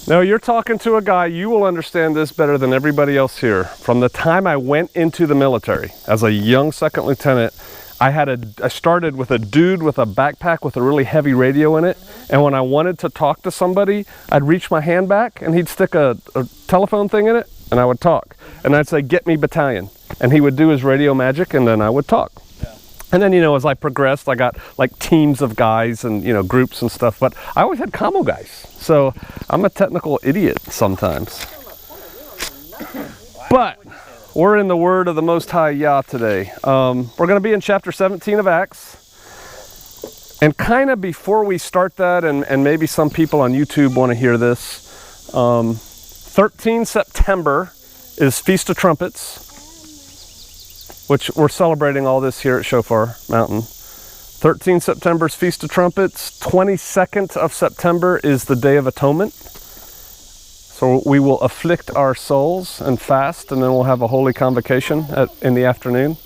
No, you're talking to a guy, you will understand this better than everybody else here. From the time I went into the military as a young second lieutenant, I started with a dude with a backpack with a really heavy radio in it. And when I wanted to talk to somebody, I'd reach my hand back and he'd stick a telephone thing in it and I would talk. And I'd say, "Get me battalion." And he would do his radio magic and then I would talk. And then, as I progressed, I got like teams of guys and, groups and stuff, but I always had commo guys. So I'm a technical idiot sometimes. But we're in the Word of the Most High Yah today. We're going to be in chapter 17 of Acts. And kind of before we start that, and maybe some people on YouTube want to hear this, 13 September is Feast of Trumpets, which we're celebrating all this here at Shofar Mountain. 13 September is Feast of Trumpets. 22nd of September is the Day of Atonement. So we will afflict our souls and fast, and then we'll have a holy convocation in the afternoon.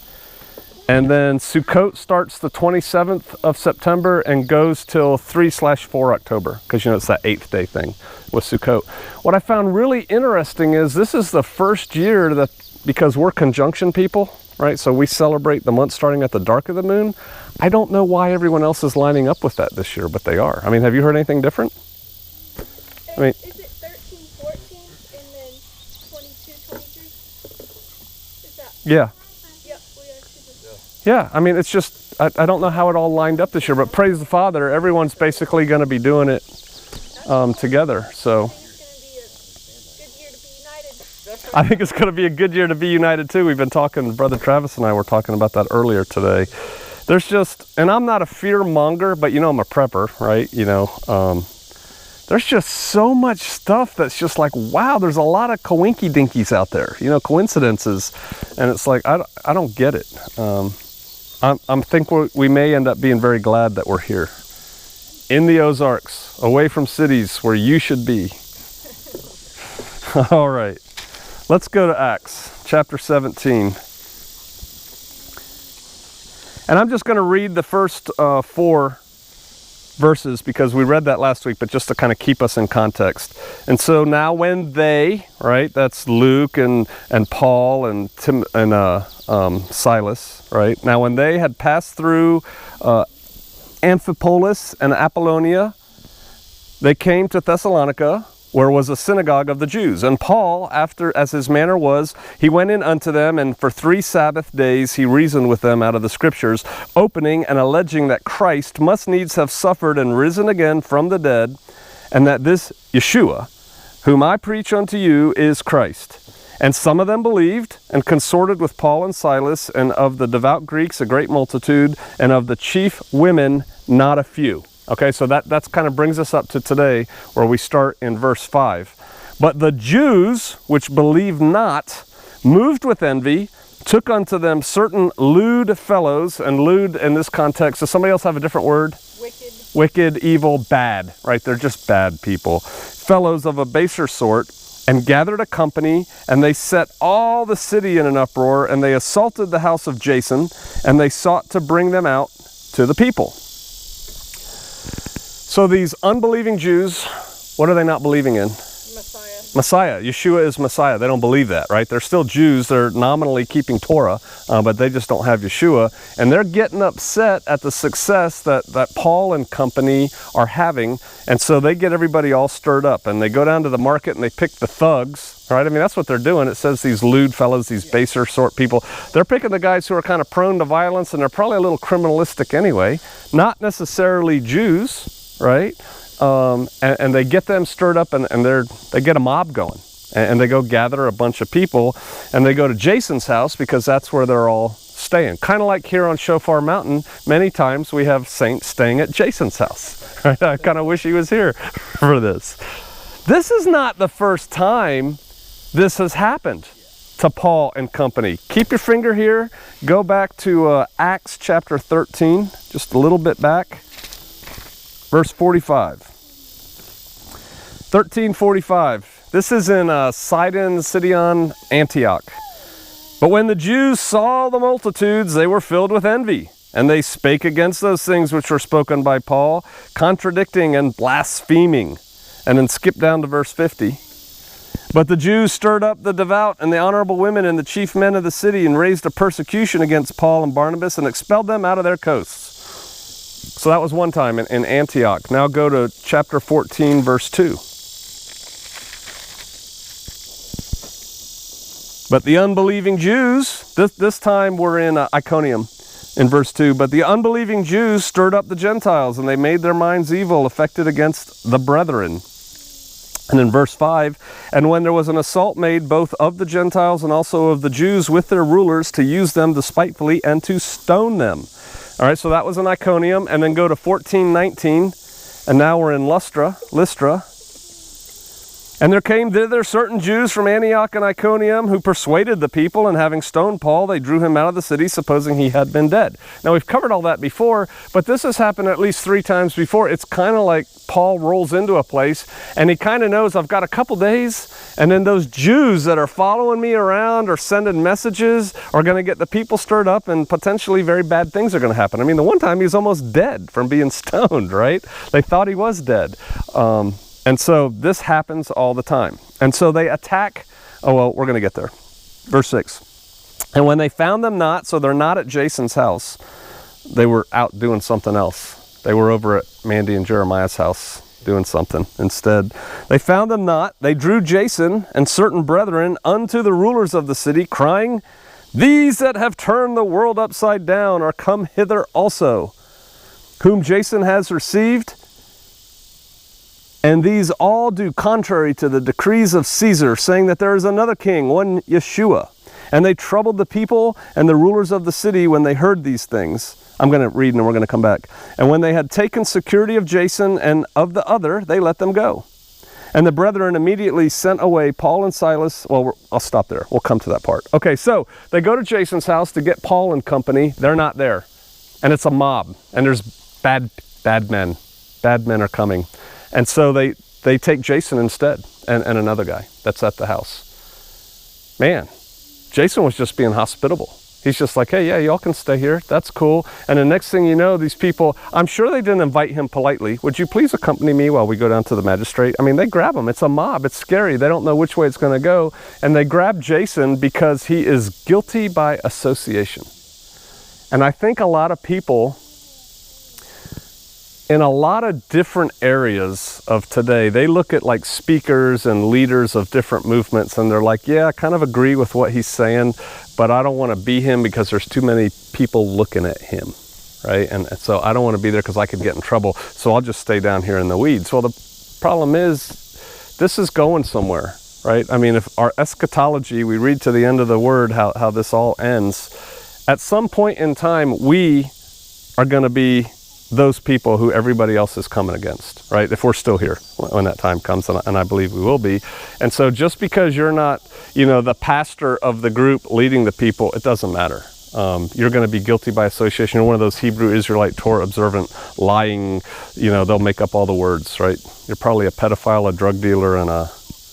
And then Sukkot starts the 27th of September and goes till 3/4 October, because it's that 8th day thing with Sukkot. What I found really interesting is this is the first year that, because we're conjunction people, right? So we celebrate the month starting at the dark of the moon. I don't know why everyone else is lining up with that this year, but they are. I mean, have you heard anything different? I mean, is it 13, 14, and then 22, 23? Is that? Yeah. Yep, we actually just... Yeah, I mean, it's just, I don't know how it all lined up this year, but praise the Father, everyone's basically going to be doing it together, so. I think it's going to be a good year to be united too. We've been talking, Brother Travis and I were talking about that earlier today. There's just, and I'm not a fear monger, but I'm a prepper, right? There's just so much stuff that's just like, wow, there's a lot of coinky dinkies out there, coincidences. And it's like, I don't get it. I think we may end up being very glad that we're here in the Ozarks, away from cities where you should be. All right. Let's go to Acts chapter 17. And I'm just going to read the first 4 verses because we read that last week, but just to kind of keep us in context. And so now when they, right, that's Luke and Paul and Silas, right? Now when they had passed through Amphipolis and Apollonia, they came to Thessalonica, where was a synagogue of the Jews. And Paul, after, as his manner was, he went in unto them, and for 3 Sabbath days he reasoned with them out of the Scriptures, opening and alleging that Christ must needs have suffered and risen again from the dead, and that this Yeshua, whom I preach unto you, is Christ. And some of them believed, and consorted with Paul and Silas, and of the devout Greeks a great multitude, and of the chief women not a few. Okay, so that's kind of brings us up to today, where we start in verse 5. But the Jews, which believed not, moved with envy, took unto them certain lewd fellows, and lewd in this context, does somebody else have a different word? Wicked. Wicked, evil, bad, right? They're just bad people. Fellows of a baser sort, and gathered a company, and they set all the city in an uproar, and they assaulted the house of Jason, and they sought to bring them out to the people. So these unbelieving Jews, what are they not believing in? Messiah. Yeshua is Messiah. They don't believe that, right? They're still Jews. They're nominally keeping Torah, but they just don't have Yeshua. And they're getting upset at the success that Paul and company are having. And so they get everybody all stirred up. And they go down to the market and they pick the thugs, right? I mean, that's what they're doing. It says these lewd fellows, these baser sort people. They're picking the guys who are kind of prone to violence, and they're probably a little criminalistic anyway. Not necessarily Jews, right? And they get them stirred up, and they get a mob going, and they go gather a bunch of people, and they go to Jason's house because that's where they're all staying. Kind of like here on Shofar Mountain, many times we have saints staying at Jason's house. Right? I kind of wish he was here for this. This is not the first time this has happened to Paul and company. Keep your finger here. Go back to Acts chapter 13, just a little bit back. Verse 45. 13:45. This is in Sidon, Sidon, Antioch. But when the Jews saw the multitudes, they were filled with envy, and they spake against those things which were spoken by Paul, contradicting and blaspheming. And then skip down to verse 50. But the Jews stirred up the devout and the honorable women and the chief men of the city and raised a persecution against Paul and Barnabas and expelled them out of their coasts. So that was one time in Antioch. Now go to chapter 14, verse 2. But the unbelieving Jews, this time we're in Iconium in verse 2. But the unbelieving Jews stirred up the Gentiles, and they made their minds evil, affected against the brethren. And in verse 5, and when there was an assault made both of the Gentiles and also of the Jews with their rulers to use them despitefully and to stone them. All right, so that was in Iconium. And then go to 14:19, and now we're in Lystra. And there came thither certain Jews from Antioch and Iconium who persuaded the people, and having stoned Paul, they drew him out of the city, supposing he had been dead. Now, we've covered all that before, but this has happened at least 3 times before. It's kind of like Paul rolls into a place, and he kind of knows, I've got a couple days, and then those Jews that are following me around or sending messages are going to get the people stirred up, and potentially very bad things are going to happen. I mean, the one time he was almost dead from being stoned, right? They thought he was dead. And so this happens all the time. And so they attack, oh well, we're going to get there. Verse 6. And when they found them not, so they're not at Jason's house. They were out doing something else. They were over at Mandy and Jeremiah's house doing something instead. They found them not. They drew Jason and certain brethren unto the rulers of the city, crying, These that have turned the world upside down are come hither also, whom Jason has received. And these all do contrary to the decrees of Caesar, saying that there is another king, one Yeshua. And they troubled the people and the rulers of the city when they heard these things. I'm going to read and then we're going to come back. And when they had taken security of Jason and of the other, they let them go. And the brethren immediately sent away Paul and Silas. Well, I'll stop there. We'll come to that part. Okay, so they go to Jason's house to get Paul and company. They're not there. And it's a mob. And there's bad men. Bad men are coming. And so they take Jason instead and another guy that's at the house. Man, Jason was just being hospitable. He's just like, hey, yeah, y'all can stay here. That's cool. And the next thing you know, these people, I'm sure they didn't invite him politely. Would you please accompany me while we go down to the magistrate? I mean, they grab him. It's a mob. It's scary. They don't know which way it's going to go. And they grab Jason because he is guilty by association. And I think a lot of people, in a lot of different areas of today, they look at like speakers and leaders of different movements and they're like, yeah, I kind of agree with what he's saying, but I don't want to be him because there's too many people looking at him, right? And so I don't want to be there because I could get in trouble, so I'll just stay down here in the weeds. Well, the problem is, this is going somewhere, right? I mean, if our eschatology, we read to the end of the word how this all ends, at some point in time, we are going to be those people who everybody else is coming against, right? If we're still here when that time comes, and I believe we will be. And so just because you're not, the pastor of the group leading the people, it doesn't matter. You're going to be guilty by association. You're one of those Hebrew Israelite Torah observant lying, they'll make up all the words, right? You're probably a pedophile, a drug dealer, and a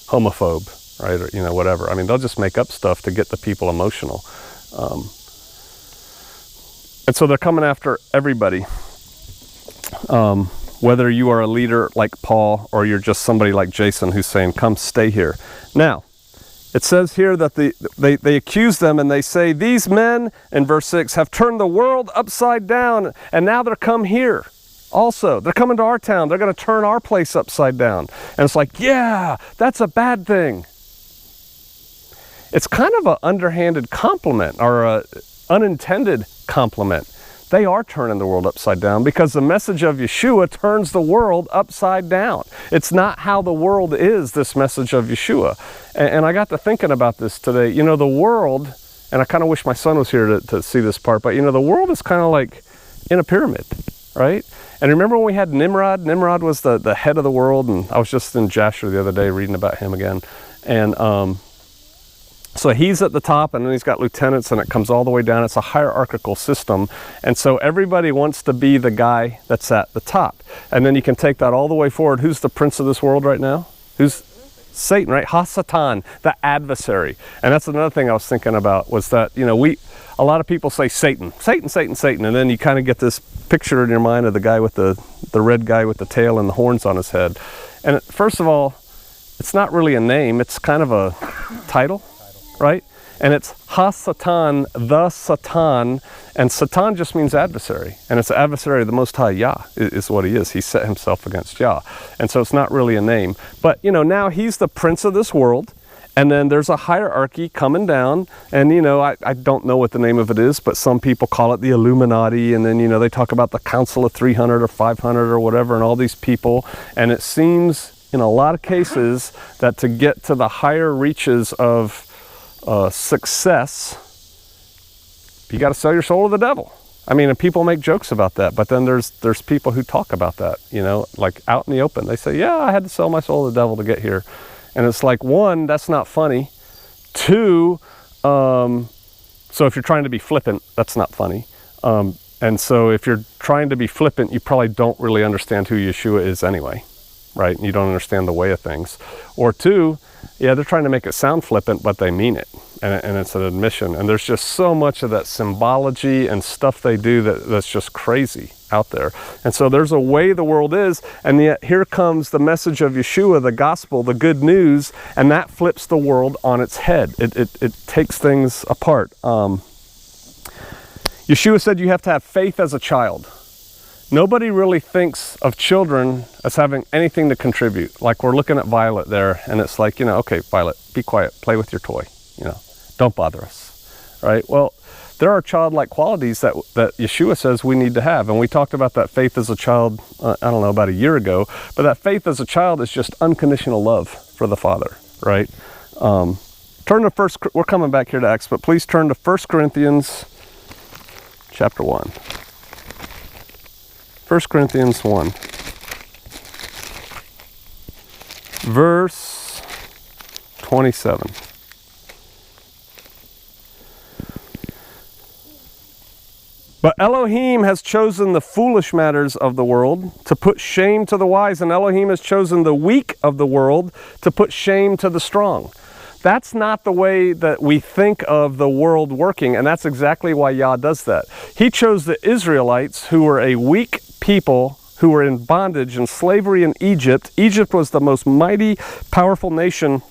homophobe, right? Or, whatever. I mean, they'll just make up stuff to get the people emotional. And so they're coming after everybody. Whether you are a leader like Paul or you're just somebody like Jason who's saying, come stay here. Now, it says here that they accuse them and they say, these men, in verse 6, have turned the world upside down and now they're come here also. They're coming to our town. They're going to turn our place upside down. And it's like, yeah, that's a bad thing. It's kind of an underhanded compliment or an unintended compliment. They are turning the world upside down because the message of Yeshua turns the world upside down. It's not how the world is, this message of Yeshua. And I got to thinking about this today. The world, and I kind of wish my son was here to see this part, but the world is kind of like in a pyramid, right? And remember when we had Nimrod? Nimrod was the head of the world, and I was just in Jasher the other day reading about him again. And so he's at the top, and then he's got lieutenants, and it comes all the way down. It's a hierarchical system. And so everybody wants to be the guy that's at the top. And then you can take that all the way forward. Who's the prince of this world right now? Who's Satan, right? Hasatan, the adversary. And that's another thing I was thinking about was that, a lot of people say Satan, Satan, Satan, Satan. And then you kind of get this picture in your mind of the guy with the red guy with the tail and the horns on his head. And first of all, it's not really a name, it's kind of a title, right? And it's Ha-Satan, the Satan, and Satan just means adversary. And it's the adversary of the Most High Yah is what he is. He set himself against Yah. And so it's not really a name. But, you know, now he's the prince of this world. And then there's a hierarchy coming down. And, you know, I don't know what the name of it is, but some people call it the Illuminati. And then, you know, they talk about the Council of 300 or 500 or whatever and all these people. And it seems in a lot of cases that to get to the higher reaches of success, you got to sell your soul to the devil. I mean, and people make jokes about that, but then there's people who talk about that, you know, like out in the open. They say, yeah, I had to sell my soul to the devil to get here. And it's like, one, that's not funny. Two, so if you're trying to be flippant, that's not funny. And so if you're trying to be flippant, you probably don't really understand who Yeshua is anyway, right? And you don't understand the way of things. Or two, yeah, they're trying to make it sound flippant, but they mean it. And it's an admission. And there's just so much of that symbology and stuff they do that's just crazy out there. And so there's a way the world is, and yet here comes the message of Yeshua, the gospel, the good news, and that flips the world on its head. It takes things apart. Yeshua said you have to have faith as a child. Nobody really thinks of children as having anything to contribute. Like we're looking at Violet there, and it's like, you know, okay, Violet, be quiet, play with your toy, you know, don't bother us, right? Well, there are childlike qualities that Yeshua says we need to have, and we talked about that faith as a child, I don't know, about a year ago, but that faith as a child is just unconditional love for the Father, right? Turn to we're coming back here to Acts, but please turn to 1 Corinthians chapter 1. 1 Corinthians 1, verse 27. But Elohim has chosen the foolish matters of the world to put shame to the wise, and Elohim has chosen the weak of the world to put shame to the strong. That's not the way that we think of the world working, and that's exactly why Yah does that. He chose the Israelites, who were a weak people, who were in bondage and slavery in Egypt. Egypt was the most mighty, powerful nation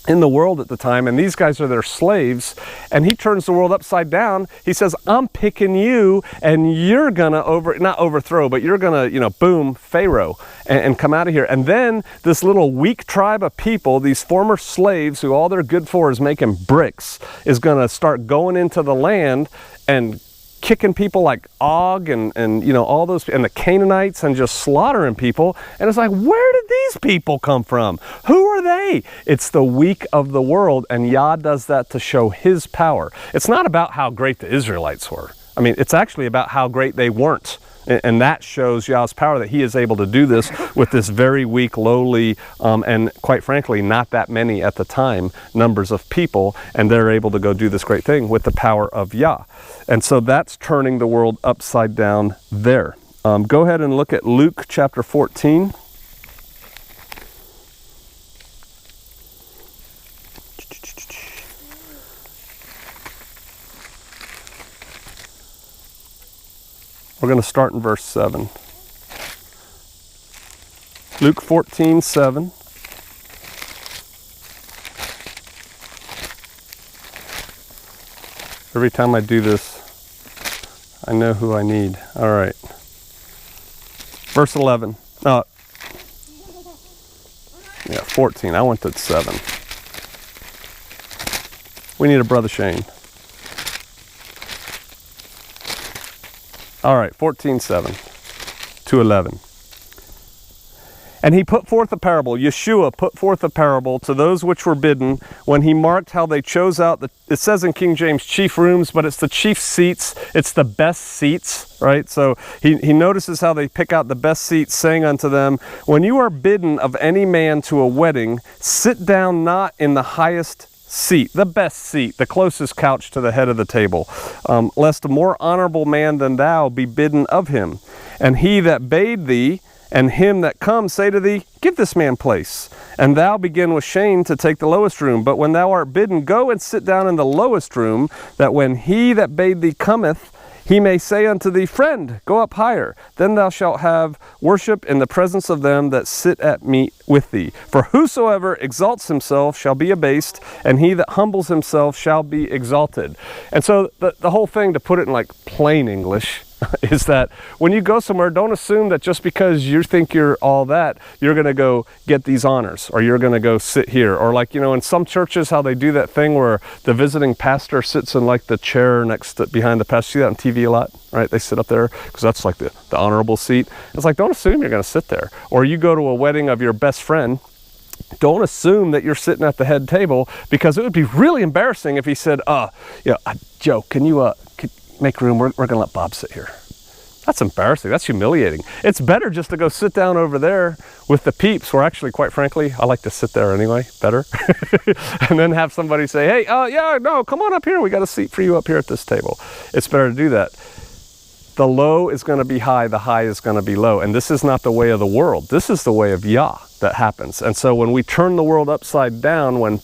in the world at the time, and these guys are their slaves, and he turns the world upside down. He says, I'm picking you, and you're gonna not overthrow, but you're gonna, you know, boom, Pharaoh, and come out of here. And then this little weak tribe of people, these former slaves who all they're good for is making bricks, is gonna start going into the land and kicking people like Og and you know, all those, and the Canaanites, and just slaughtering people. And it's like, where did these people come from? Who are they? It's the weak of the world, and Yah does that to show his power. It's not about how great the Israelites were. I mean, it's actually about how great they weren't. And that shows Yah's power, that he is able to do this with this very weak, lowly, and quite frankly, not that many at the time, numbers of people, and they're able to go do this great thing with the power of Yah. And so that's turning the world upside down there. Go ahead and look at Luke chapter 14. We're going to start in verse 7. Luke 14:7. Every time I do this, I know who I need. All right. Verse 11. Yeah, 14. I went to 7. We need a Brother Shane. All right, 14:7 to 11. And he put forth a parable, Yeshua put forth a parable to those which were bidden, when he marked how they chose out, it says in King James, chief rooms, but it's the chief seats, it's the best seats, right? So he notices how they pick out the best seats, saying unto them, when you are bidden of any man to a wedding, sit down not in the highest seat, the best seat, the closest couch to the head of the table, lest a more honorable man than thou be bidden of him. And he that bade thee, and him that comes, say to thee, give this man place. And thou begin with shame to take the lowest room. But when thou art bidden, go and sit down in the lowest room, that when he that bade thee cometh, He may say unto thee, Friend, go up higher. Then thou shalt have worship in the presence of them that sit at meat with thee. For whosoever exalts himself shall be abased, and he that humbles himself shall be exalted. And so the whole thing, to put it in like plain English, is that when you go somewhere, don't assume that just because you think you're all that, you're going to go get these honors, or you're going to go sit here. Or like, you know, in some churches, how they do that thing where the visiting pastor sits in like the chair next to, behind the pastor. See that on TV a lot, right? They sit up there because that's like the honorable seat. It's like, don't assume you're going to sit there. Or you go to a wedding of your best friend, don't assume that you're sitting at the head table, because it would be really embarrassing if he said, Joe, can you make room? We're going to let Bob sit here. That's embarrassing. That's humiliating. It's better just to go sit down over there with the peeps, where actually, quite frankly, I like to sit there anyway, better. And then have somebody say, hey, come on up here. We got a seat for you up here at this table. It's better to do that. The low is going to be high. The high is going to be low. And this is not the way of the world. This is the way of Yah that happens. And so when we turn the world upside down, when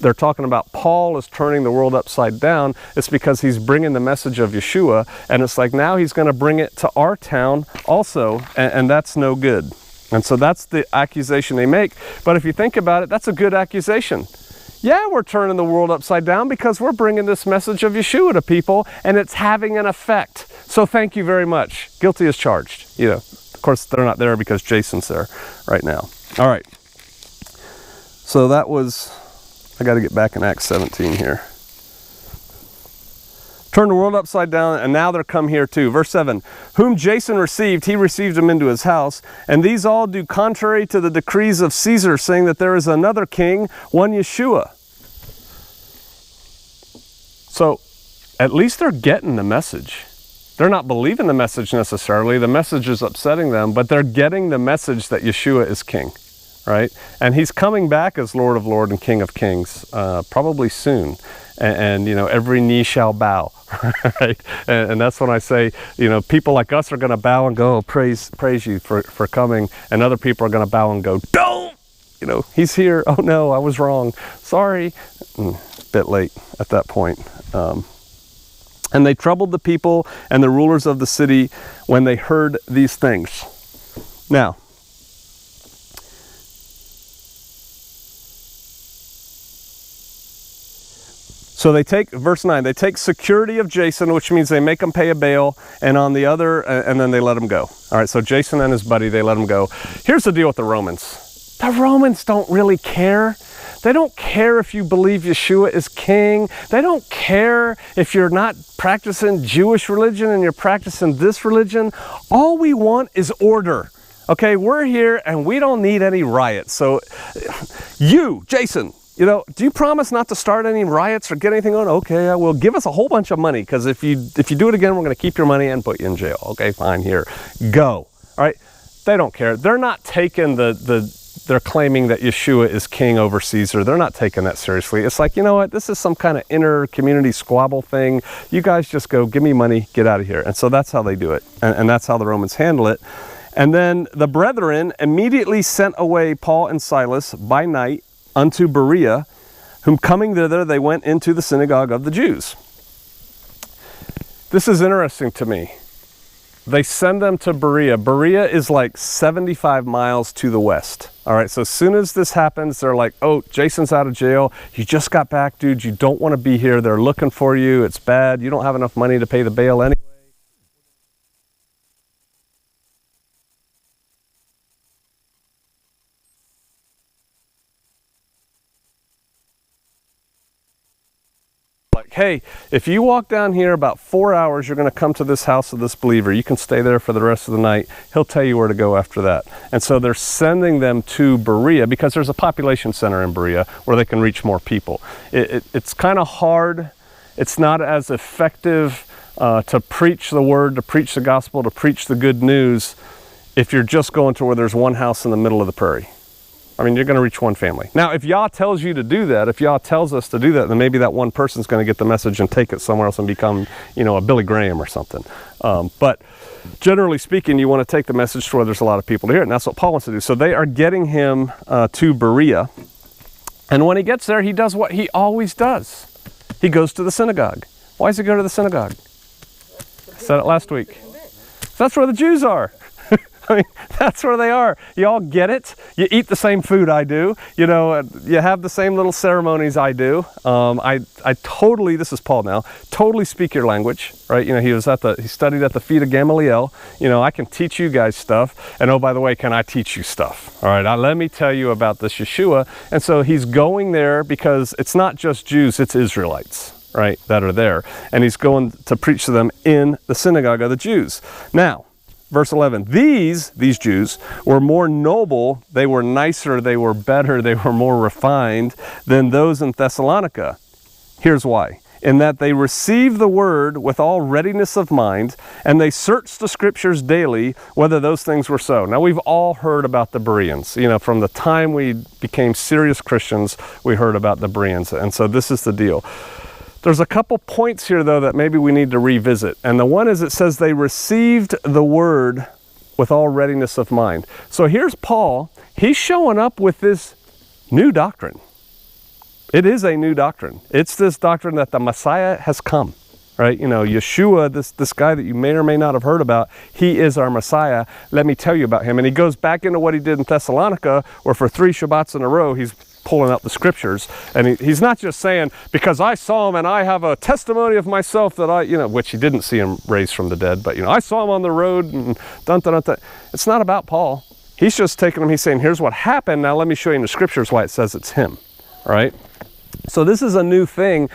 they're talking about Paul is turning the world upside down, it's because he's bringing the message of Yeshua, and it's like now he's going to bring it to our town also, and that's no good. And so that's the accusation they make. But if you think about it, that's a good accusation. Yeah, we're turning the world upside down because we're bringing this message of Yeshua to people, and it's having an effect. So thank you very much. Guilty as charged. You know, of course, they're not there because Jason's there right now. All right. So that was... I got to get back in Acts 17 here. Turn the world upside down, and now they're come here too. Verse 7, whom Jason received, he received him into his house. And these all do contrary to the decrees of Caesar, saying that there is another king, one Yeshua. So at least they're getting the message. They're not believing the message necessarily. The message is upsetting them, but they're getting the message that Yeshua is king. Right? And he's coming back as Lord of Lords and King of Kings, probably soon. And you know, every knee shall bow, right? And that's when I say, you know, people like us are going to bow and go, praise you for coming. And other people are going to bow and go, don't! You know, he's here. Oh no, I was wrong. Sorry. Bit late at that point. And they troubled the people and the rulers of the city when they heard these things. Now, so they take, verse 9, they take security of Jason, which means they make him pay a bail, and on the other, and then they let him go. All right, so Jason and his buddy, they let him go. Here's the deal with the Romans. The Romans don't really care. They don't care if you believe Yeshua is king. They don't care if you're not practicing Jewish religion and you're practicing this religion. All we want is order. Okay, we're here and we don't need any riots. So you, Jason, you know, do you promise not to start any riots or get anything on? Okay, I will. Give us a whole bunch of money, because if you do it again, we're going to keep your money and put you in jail. Okay, fine, here, go. All right, they don't care. They're not taking they're claiming that Yeshua is king over Caesar. They're not taking that seriously. It's like, you know what, this is some kind of inner community squabble thing. You guys just go, give me money, get out of here. And so that's how they do it. And that's how the Romans handle it. And then the brethren immediately sent away Paul and Silas by night unto Berea, whom coming thither they went into the synagogue of the Jews. This is interesting to me. They send them to Berea. Berea is like 75 miles to the west. All right, so as soon as this happens, they're like, oh, Jason's out of jail. You just got back, dude. You don't want to be here. They're looking for you. It's bad. You don't have enough money to pay the bail anyway. Like, hey, if you walk down here about 4 hours, you're going to come to this house of this believer. You can stay there for the rest of the night. He'll tell you where to go after that. And so they're sending them to Berea because there's a population center in Berea where they can reach more people. It's kind of hard. It's not as effective to preach the word, to preach the gospel, to preach the good news if you're just going to where there's one house in the middle of the prairie. I mean, you're going to reach one family. Now, if Yah tells you to do that, if Yah tells us to do that, then maybe that one person's going to get the message and take it somewhere else and become, you know, a Billy Graham or something. But generally speaking, you want to take the message to where there's a lot of people to hear it, and that's what Paul wants to do. So they are getting him to Berea. And when he gets there, he does what he always does. He goes to the synagogue. Why does he go to the synagogue? Said it last week. That's where the Jews are. I mean, that's where they are. You all get it. You eat the same food I do. You know, you have the same little ceremonies I do. I totally, this is Paul now, totally speak your language, right? You know, he studied at the feet of Gamaliel. You know, I can teach you guys stuff. And oh, by the way, can I teach you stuff? All right, let me tell you about this Yeshua. And so he's going there because it's not just Jews, it's Israelites, right, that are there. And he's going to preach to them in the synagogue of the Jews. Now, verse 11, these Jews were more noble, they were nicer, they were better, they were more refined than those in Thessalonica. Here's why. In that they received the word with all readiness of mind, and they searched the scriptures daily whether those things were so. Now, we've all heard about the Bereans. You know, from the time we became serious Christians, we heard about the Bereans. And so this is the deal. There's a couple points here, though, that maybe we need to revisit. And the one is it says they received the word with all readiness of mind. So here's Paul. He's showing up with this new doctrine. It is a new doctrine. It's this doctrine that the Messiah has come, right? You know, Yeshua, this guy that you may or may not have heard about, he is our Messiah. Let me tell you about him. And he goes back into what he did in Thessalonica, where for 3 Shabbats in a row, he's pulling out the scriptures, and he's not just saying, because I saw him and I have a testimony of myself that I, you know, which he didn't see him raised from the dead, but, you know, I saw him on the road and dun, dun, dun, dun. It's not about Paul. He's just taking him, he's saying, here's what happened, now let me show you in the scriptures why it says it's him, right? So this is a new thing,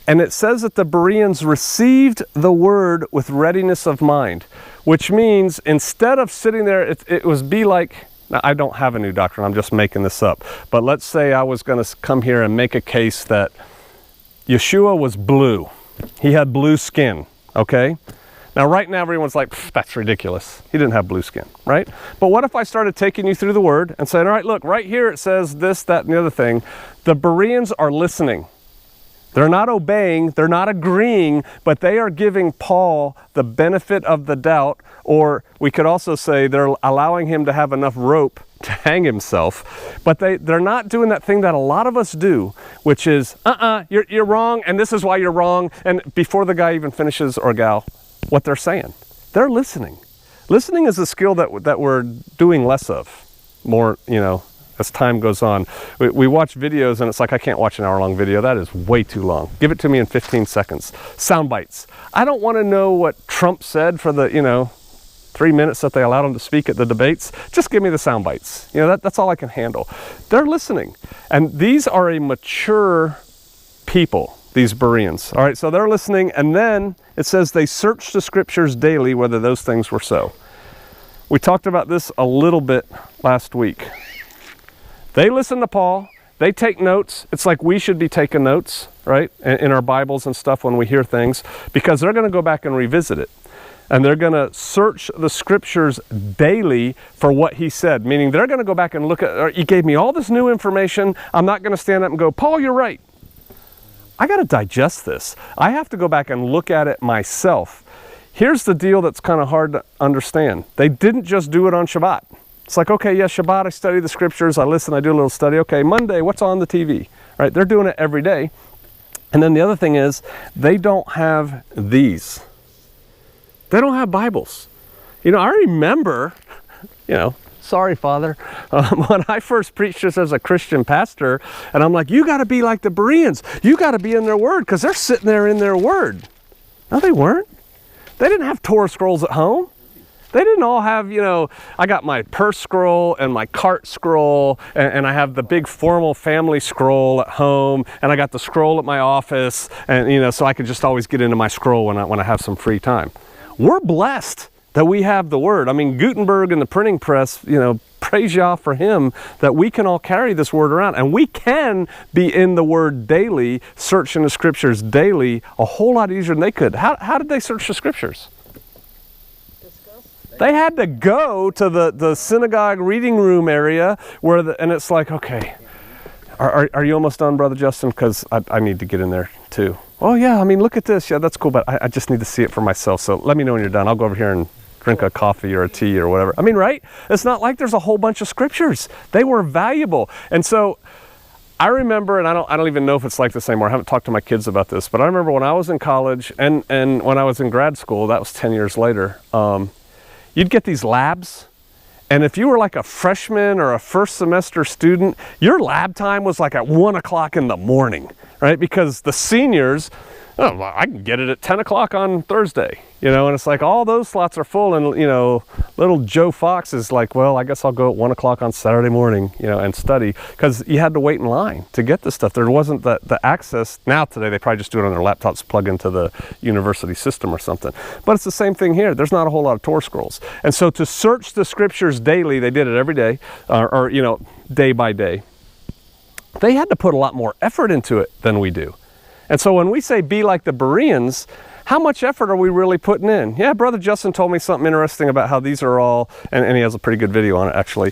and it says that the Bereans received the word with readiness of mind, which means instead of sitting there, it was be like, now, I don't have a new doctrine, I'm just making this up. But let's say I was going to come here and make a case that Yeshua was blue. He had blue skin, okay? Now, right now, everyone's like, that's ridiculous. He didn't have blue skin, right? But what if I started taking you through the word and saying, all right, look, right here it says this, that, and the other thing. The Bereans are listening. They're not obeying, they're not agreeing, but they are giving Paul the benefit of the doubt, or we could also say they're allowing him to have enough rope to hang himself. But they're not doing that thing that a lot of us do, which is, you're wrong, and this is why you're wrong. And before the guy even finishes, or gal, what they're saying, they're listening. Listening is a skill that we're doing less of, more, you know, as time goes on. We watch videos and it's like, I can't watch an hour-long video. That is way too long. Give it to me in 15 seconds. Sound bites. I don't want to know what Trump said for the, you know, 3 minutes that they allowed him to speak at the debates. Just give me the sound bites. You know, that's all I can handle. They're listening. And these are a mature people, these Bereans. All right, so they're listening, and then it says they searched the scriptures daily whether those things were so. We talked about this a little bit last week. They listen to Paul, they take notes. It's like we should be taking notes, right, in our Bibles and stuff when we hear things, because they're going to go back and revisit it. And they're going to search the scriptures daily for what he said, meaning they're going to go back and look at, you gave me all this new information, I'm not going to stand up and go, Paul, you're right. I got to digest this. I have to go back and look at it myself. Here's the deal that's kind of hard to understand. They didn't just do it on Shabbat. It's like, okay, yeah, Shabbat, I study the scriptures, I listen, I do a little study. Okay, Monday, what's on the TV? Right? They're doing it every day. And then the other thing is, they don't have these. They don't have Bibles. You know, I remember, you know, sorry, Father, when I first preached this as a Christian pastor, and I'm like, you got to be like the Bereans. You got to be in their word, because they're sitting there in their word. No, they weren't. They didn't have Torah scrolls at home. They didn't all have, you know, I got my purse scroll and my cart scroll, and I have the big formal family scroll at home, and I got the scroll at my office, and, you know, so I could just always get into my scroll when I have some free time. We're blessed that we have the word. I mean, Gutenberg and the printing press, you know, praise Yah for him, that we can all carry this word around, and we can be in the word daily, searching the scriptures daily, a whole lot easier than they could. How did they search the scriptures? They had to go to the synagogue reading room area and it's like, okay, are you almost done, Brother Justin? Because I need to get in there too. Oh yeah, I mean, look at this. Yeah, that's cool, but I just need to see it for myself. So let me know when you're done. I'll go over here and drink a coffee or a tea or whatever. I mean, right? It's not like there's a whole bunch of scriptures. They were valuable. And so I remember, and I don't even know if it's like this anymore. I haven't talked to my kids about this, but I remember when I was in college and when I was in grad school, that was 10 years later, you'd get these labs. And if you were like a freshman or a first semester student, your lab time was like at 1 o'clock in the morning, right? Because the seniors, oh, well, I can get it at 10 o'clock on Thursday, you know, and it's like all those slots are full, and, you know, little Joe Fox is like, well, I guess I'll go at 1 o'clock on Saturday morning, you know, and study, because you had to wait in line to get this stuff. There wasn't the access. Now today, they probably just do it on their laptops, plug into the university system or something. But it's the same thing here. There's not a whole lot of Torah scrolls. And so to search the scriptures daily, they did it every day, or you know, day by day. They had to put a lot more effort into it than we do. And so when we say be like the Bereans, how much effort are we really putting in? Yeah, Brother Justin told me something interesting about how these are all, and he has a pretty good video on it actually,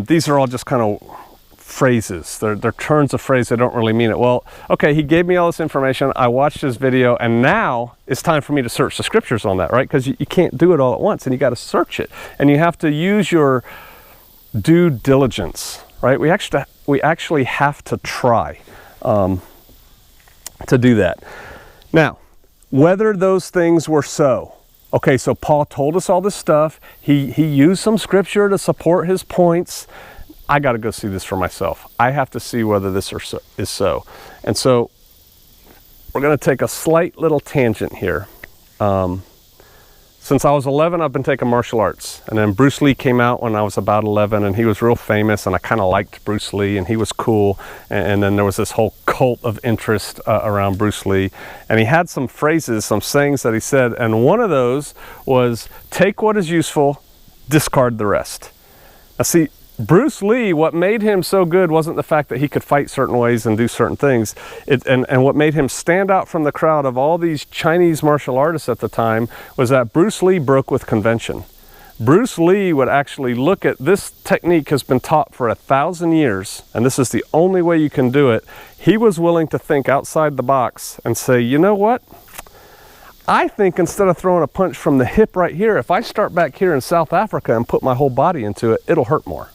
these are all just kind of phrases. They're turns of phrase that don't really mean it. Well, okay, he gave me all this information, I watched his video, and now it's time for me to search the scriptures on that, right? Because you can't do it all at once, and you got to search it. And you have to use your due diligence, right? We actually have to try to do that. Now, whether those things were so. Okay, so Paul told us all this stuff. He used some scripture to support his points. I got to go see this for myself. I have to see whether this is so. And so we're going to take a slight little tangent here. Since I was 11, I've been taking martial arts. And then Bruce Lee came out when I was about 11, and he was real famous, and I kind of liked Bruce Lee, and he was cool. And then there was this whole cult of interest around Bruce Lee. And he had some phrases, some sayings that he said, and one of those was, take what is useful, discard the rest. Now see, Bruce Lee, what made him so good wasn't the fact that he could fight certain ways and do certain things. And what made him stand out from the crowd of all these Chinese martial artists at the time was that Bruce Lee broke with convention. Bruce Lee would actually look at this technique has been taught for 1,000 years, and this is the only way you can do it. He was willing to think outside the box and say, you know what? I think instead of throwing a punch from the hip right here, if I start back here in South Africa and put my whole body into it, it'll hurt more.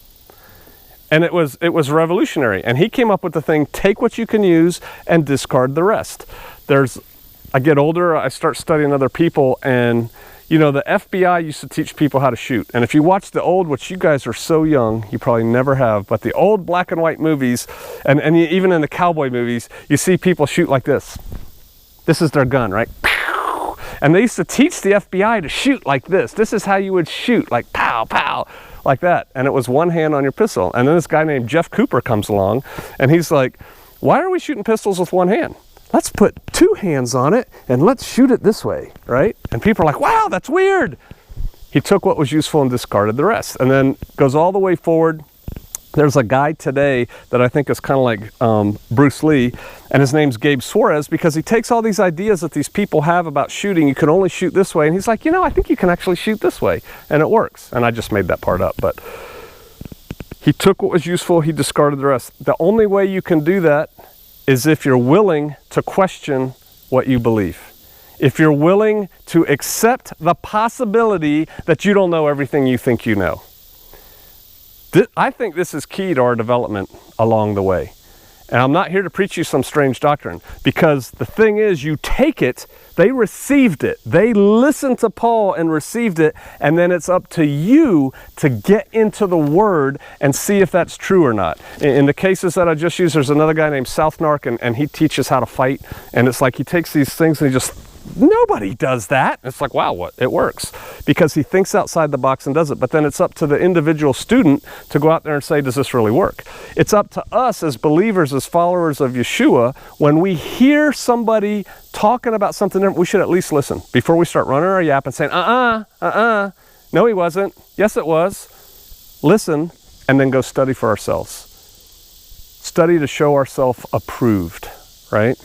And it was revolutionary. And he came up with the thing, take what you can use and discard the rest. I get older, I start studying other people, and you know, the FBI used to teach people how to shoot. And if you watch the old, which you guys are so young, you probably never have, but the old black and white movies, and even in the cowboy movies, you see people shoot like this. This is their gun, right? And they used to teach the FBI to shoot like this. This is how you would shoot, like pow, pow, like that. And it was one hand on your pistol. And then this guy named Jeff Cooper comes along, and he's like, why are we shooting pistols with one hand? Let's put two hands on it, and let's shoot it this way, right? And people are like, wow, that's weird. He took what was useful and discarded the rest. And then goes all the way forward. There's a guy today that I think is kind of like Bruce Lee, and his name's Gabe Suarez, because he takes all these ideas that these people have about shooting. You can only shoot this way, and he's like, you know, I think you can actually shoot this way, and it works. And I just made that part up, but he took what was useful, he discarded the rest. The only way you can do that is if you're willing to question what you believe. If you're willing to accept the possibility that you don't know everything you think you know. I think this is key to our development along the way. And I'm not here to preach you some strange doctrine, because the thing is, you take it, they received it, they listened to Paul and received it, and then it's up to you to get into the Word and see if that's true or not. In the cases that I just used, there's another guy named Southnark, and he teaches how to fight, and it's like he takes these things and he just, nobody does that. It's like, wow, what? It works. Because he thinks outside the box and does it. But then it's up to the individual student to go out there and say, does this really work? It's up to us as believers, as followers of Yeshua, when we hear somebody talking about something different, we should at least listen before we start running our yap and saying, no, he wasn't. Yes, it was. Listen, and then go study for ourselves. Study to show ourselves approved, right?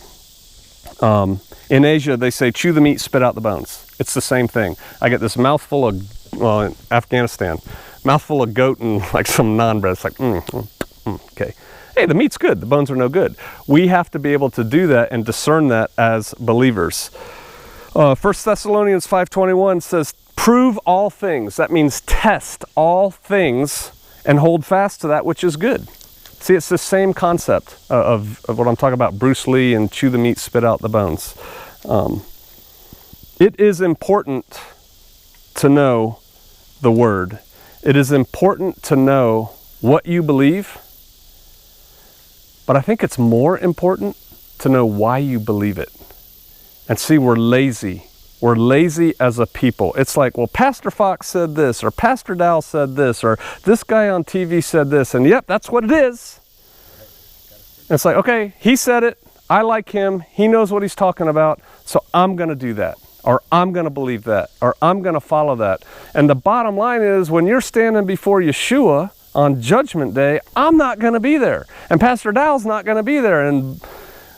In Asia, they say, chew the meat, spit out the bones. It's the same thing. I get this mouthful of, well, in Afghanistan, mouthful of goat and like some naan bread. It's like, okay. Hey, the meat's good. The bones are no good. We have to be able to do that and discern that as believers. 1 Thessalonians 5:21 says, prove all things. That means test all things and hold fast to that which is good. See, it's the same concept of what I'm talking about, Bruce Lee and chew the meat, spit out the bones. It is important to know the Word. It is important to know what you believe, but I think it's more important to know why you believe it. And see, we're lazy. We're lazy as a people. It's like, well, Pastor Fox said this, or Pastor Dow said this, or this guy on TV said this, and yep, that's what it is. And it's like, okay, he said it, I like him, he knows what he's talking about, so I'm going to do that, or I'm going to believe that, or I'm going to follow that. And the bottom line is, when you're standing before Yeshua on Judgment Day, I'm not going to be there, and Pastor Dow's not going to be there, and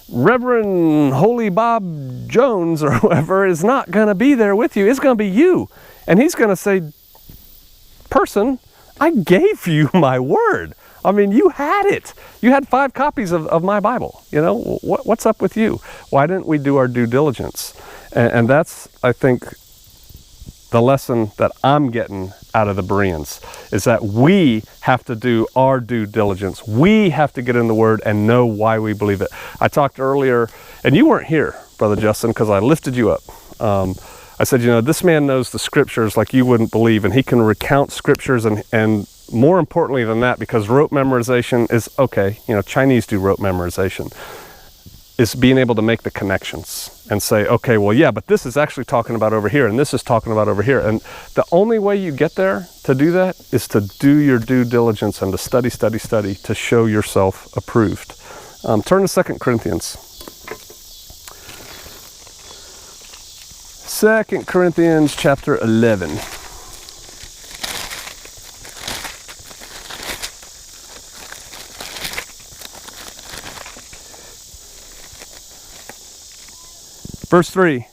Reverend Holy Bob Jones or whoever is not going to be there with you. It's going to be you. And he's going to say, person, I gave you my word. I mean, you had it. You had 5 copies of my Bible. You know, what's up with you? Why didn't we do our due diligence? And that's, I think, the lesson that I'm getting out of the Bereans, is that we have to do our due diligence. We have to get in the Word and know why we believe it. I talked earlier, and you weren't here, Brother Justin, because I lifted you up. I said, you know, this man knows the Scriptures like you wouldn't believe, and he can recount Scriptures, and more importantly than that, because rote memorization is okay, you know, Chinese do rote memorization, is being able to make the connections and say, okay, well, yeah, but this is actually talking about over here, and this is talking about over here. And the only way you get there to do that is to do your due diligence and to study to show yourself approved. Turn to 2 Corinthians. 2 Corinthians chapter 11. Verse 3,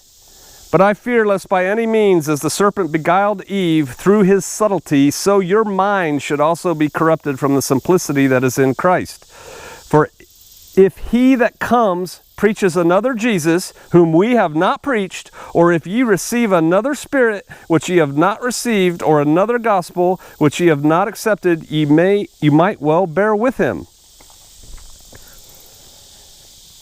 but I fear lest by any means, as the serpent beguiled Eve through his subtlety, so your mind should also be corrupted from the simplicity that is in Christ. For if he that comes preaches another Jesus, whom we have not preached, or if ye receive another spirit, which ye have not received, or another gospel, which ye have not accepted, you might well bear with him.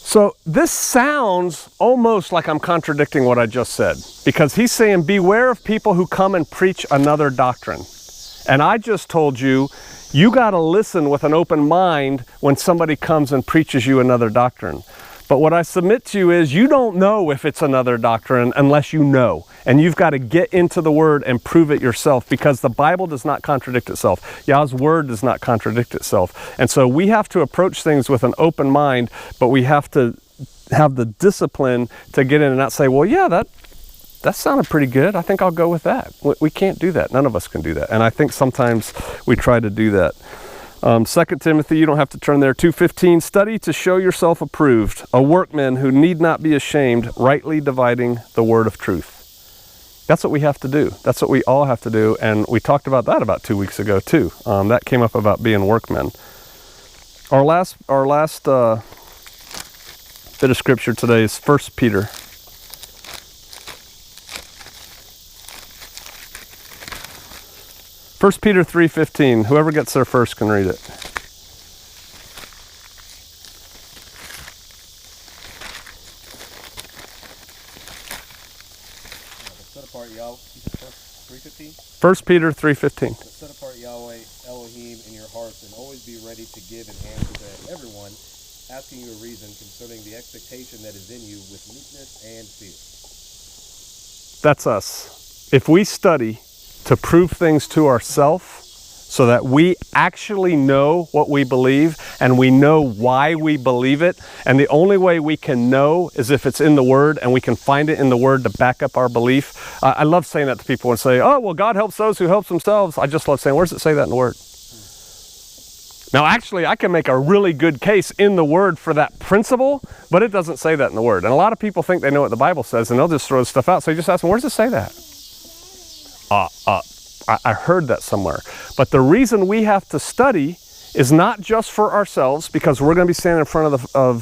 So this sounds almost like I'm contradicting what I just said, because he's saying, beware of people who come and preach another doctrine. And I just told you, you got to listen with an open mind when somebody comes and preaches you another doctrine. But what I submit to you is, you don't know if it's another doctrine unless you know. And you've got to get into the Word and prove it yourself, because the Bible does not contradict itself. Yah's Word does not contradict itself. And so we have to approach things with an open mind, but we have to have the discipline to get in and not say, well, yeah, that sounded pretty good. I think I'll go with that. We can't do that. None of us can do that. And I think sometimes we try to do that. 2 Timothy, you don't have to turn there, 2:15, study to show yourself approved, a workman who need not be ashamed, rightly dividing the word of truth. That's what we have to do. That's what we all have to do, and we talked about that about 2 weeks ago too. That came up about being workmen. Our last bit of scripture today is 1 Peter. 1 Peter 3:15. Whoever gets there first can read it. Set apart Yahweh, 3:15. 1 Peter 3:15. Set apart Yahweh Elohim in your hearts, and always be ready to give an answer to everyone asking you a reason concerning the expectation that is in you with meekness and fear. That's us. If we study to prove things to ourselves so that we actually know what we believe and we know why we believe it, and the only way we can know is if it's in the Word and we can find it in the Word to back up our belief. I love saying that to people and say, oh, well, God helps those who help themselves. I just love saying, where does it say that in the Word? Now, actually, I can make a really good case in the Word for that principle, but it doesn't say that in the Word. And a lot of people think they know what the Bible says, and they'll just throw stuff out. So you just ask them, where does it say that? I heard that somewhere. But the reason we have to study is not just for ourselves, because we're going to be standing in front of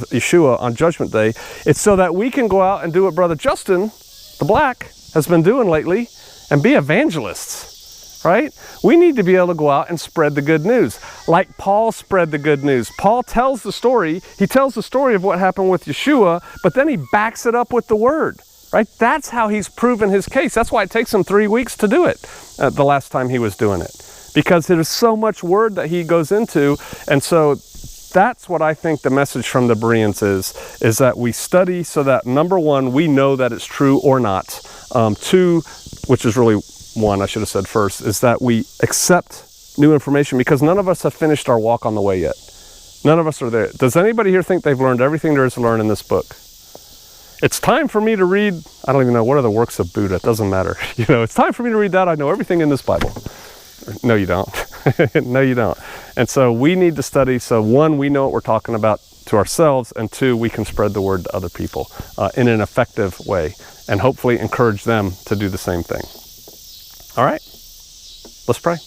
Yeshua on Judgment Day. It's so that we can go out and do what Brother Justin, the Black, has been doing lately, and be evangelists. right? We need to be able to go out and spread the good news, like Paul spread the good news. Paul tells the story. He tells the story of what happened with Yeshua, but then he backs it up with the word, right? That's how he's proven his case. That's why it takes him 3 weeks to do it the last time he was doing it, because there's so much word that he goes into. And so that's what I think the message from the Bereans is that we study so that, number one, we know that it's true or not. Two, which is really one I should have said first, is that we accept new information, because none of us have finished our walk on the way yet. None of us are there. Does anybody here think they've learned everything there is to learn in this book? It's time for me to read, I don't even know, what are the works of Buddha? It doesn't matter. It's time for me to read that. I know everything in this Bible. No, you don't. No, you don't. And so we need to study. So one, we know what we're talking about to ourselves, and two, we can spread the word to other people in an effective way, and hopefully encourage them to do the same thing. All right, let's pray.